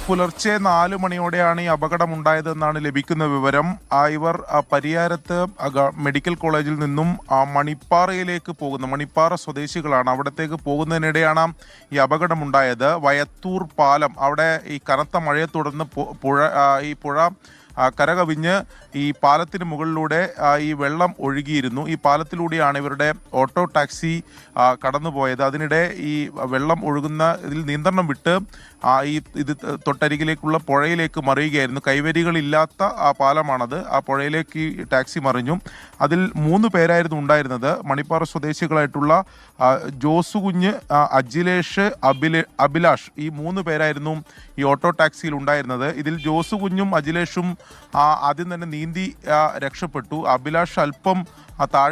പുലർച്ചെ 4 മണിയോടെയാണ് ഈ അപകടമുണ്ടായതെന്നാണ് ലഭിക്കുന്ന വിവരം. ഇവർ പരിയാരത്ത് മെഡിക്കൽ കോളേജിൽ നിന്നും മണിപ്പാറയിലേക്ക് മണിപ്പാറ സ്വദേശികളാണ്. അവിടത്തേക്ക് പോകുന്നതിനിടെയാണ് ഈ അപകടമുണ്ടായത്. വയത്തൂർ പാലം, അവിടെ ഈ കനത്ത മഴയെ തുടർന്ന് പുഴ കരകവിഞ്ഞ് ഈ പാലത്തിന് മുകളിലൂടെ ഈ വെള്ളം ഒഴുകിയിരുന്നു. ഈ പാലത്തിലൂടെയാണ് ഇവരുടെ ഓട്ടോ ടാക്സി കടന്നുപോയത്. അതിനിടെ ഈ വെള്ളം ഒഴുകുന്ന ഇതിൽ നിയന്ത്രണം വിട്ട് ഇത് തൊട്ടരികിലേക്കുള്ള പുഴയിലേക്ക് മറിയുകയായിരുന്നു. കൈവരികളില്ലാത്ത പാലമാണത്. ആ പുഴയിലേക്ക് ഈ ടാക്സി മറിഞ്ഞു. അതിൽ 3 പേരായിരുന്നു ഉണ്ടായിരുന്നത്. മണിപ്പാറ സ്വദേശികളായിട്ടുള്ള ജോസുകുഞ്ഞ്, അജിലേഷ്, അഭിലാഷ്, ഈ 3 പേരായിരുന്നു ഈ ഓട്ടോ ടാക്സിയിൽ ഉണ്ടായിരുന്നത്. ഇതിൽ ജോസുകുഞ്ഞും അജിലേഷും ആദ്യം തന്നെ നീന്തി രക്ഷപ്പെട്ടു. അഭിലാഷ് അല്പം താഴെ